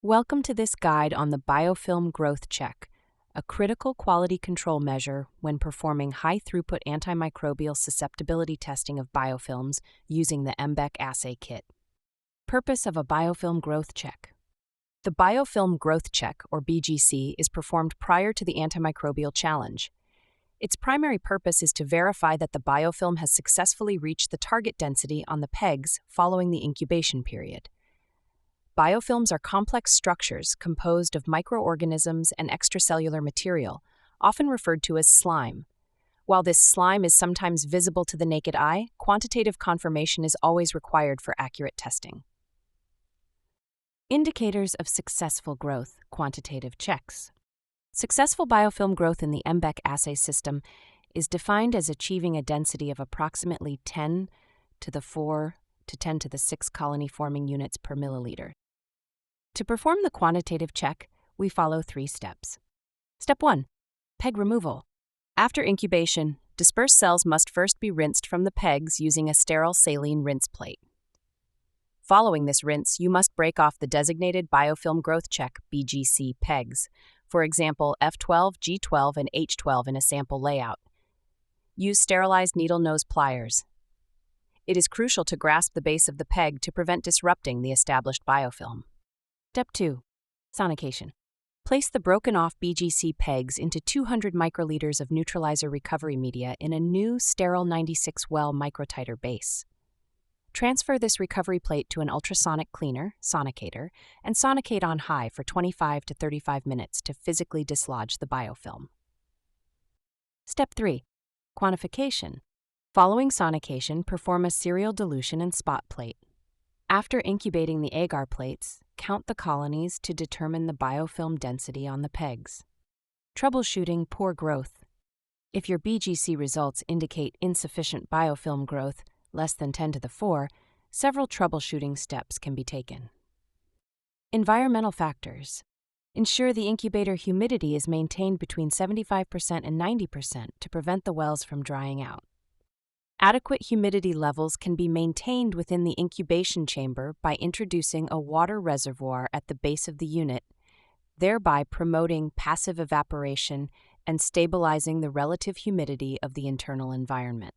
Welcome to this guide on the Biofilm Growth Check, a critical quality control measure when performing high-throughput antimicrobial susceptibility testing of biofilms using the MBEC Assay Kit. Purpose of a Biofilm Growth Check. The Biofilm Growth Check, or BGC, is performed prior to the antimicrobial challenge. Its primary purpose is to verify that the biofilm has successfully reached the target density on the pegs following the incubation period. Biofilms are complex structures composed of microorganisms and extracellular material, often referred to as slime. While this slime is sometimes visible to the naked eye, quantitative confirmation is always required for accurate testing. Indicators of successful growth, quantitative checks. Successful biofilm growth in the MBEC assay system is defined as achieving a density of approximately 10 to the 4 to 10 to the 6 colony-forming units per milliliter. To perform the quantitative check, we follow 3 steps. Step 1. Peg removal. After incubation, dispersed cells must first be rinsed from the pegs using a sterile saline rinse plate. Following this rinse, you must break off the designated Biofilm Growth Check (BGC) pegs, for example F12, G12, and H12 in a sample layout. Use sterilized needle nose pliers. It is crucial to grasp the base of the peg to prevent disrupting the established biofilm. Step 2. Sonication. Place the broken-off BGC pegs into 200 microliters of neutralizer recovery media in a new sterile 96-well microtiter base. Transfer this recovery plate to an ultrasonic cleaner, sonicator, and sonicate on high for 25 to 35 minutes to physically dislodge the biofilm. Step 3. Quantification. Following sonication, perform a serial dilution and spot plate. After incubating the agar plates, count the colonies to determine the biofilm density on the pegs. Troubleshooting poor growth. If your BGC results indicate insufficient biofilm growth, less than 10 to the 4, several troubleshooting steps can be taken. Environmental factors. Ensure the incubator humidity is maintained between 75% and 90% to prevent the wells from drying out. Adequate humidity levels can be maintained within the incubation chamber by introducing a water reservoir at the base of the unit, thereby promoting passive evaporation and stabilizing the relative humidity of the internal environment.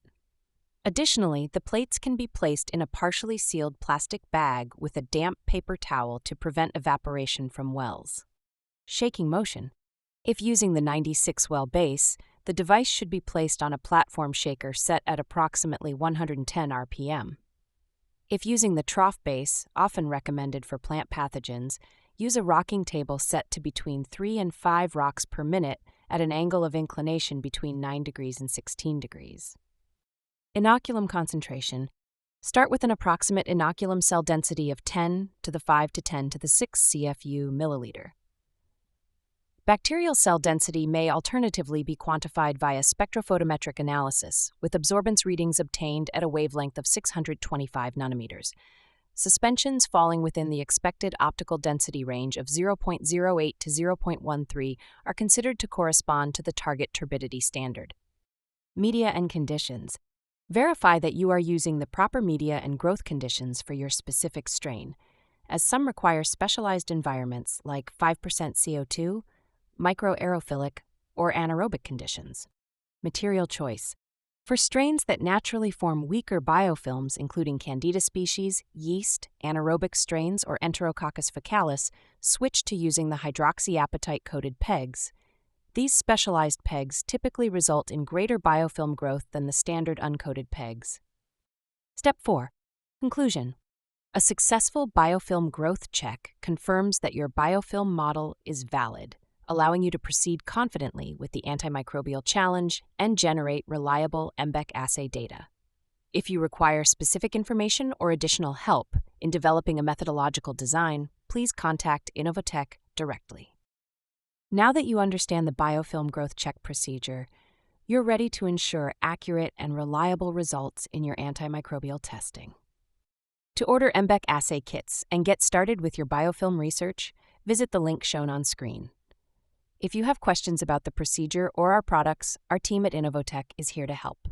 Additionally, the plates can be placed in a partially sealed plastic bag with a damp paper towel to prevent evaporation from wells. Shaking motion. If using the 96-well base, the device should be placed on a platform shaker set at approximately 110 RPM. If using the trough base, often recommended for plant pathogens, use a rocking table set to between 3 and 5 rocks per minute at an angle of inclination between 9 degrees and 16 degrees. Inoculum concentration. Start with an approximate inoculum cell density of 10 to the 5 to 10 to the 6 CFU milliliter. Bacterial cell density may alternatively be quantified via spectrophotometric analysis, with absorbance readings obtained at a wavelength of 625 nanometers. Suspensions falling within the expected optical density range of 0.08 to 0.13 are considered to correspond to the target turbidity standard. Media and conditions. Verify that you are using the proper media and growth conditions for your specific strain, as some require specialized environments like 5% CO2, microaerophilic, or anaerobic conditions. Material choice. For strains that naturally form weaker biofilms, including Candida species, yeast, anaerobic strains, or Enterococcus faecalis, switch to using the hydroxyapatite-coated pegs. These specialized pegs typically result in greater biofilm growth than the standard uncoated pegs. Step 4. Conclusion. A successful biofilm growth check confirms that your biofilm model is valid, allowing you to proceed confidently with the antimicrobial challenge and generate reliable MBEC assay data. If you require specific information or additional help in developing a methodological design, please contact Innovotech directly. Now that you understand the biofilm growth check procedure, you're ready to ensure accurate and reliable results in your antimicrobial testing. To order MBEC assay kits and get started with your biofilm research, visit the link shown on screen. If you have questions about the procedure or our products, our team at Innovotech is here to help.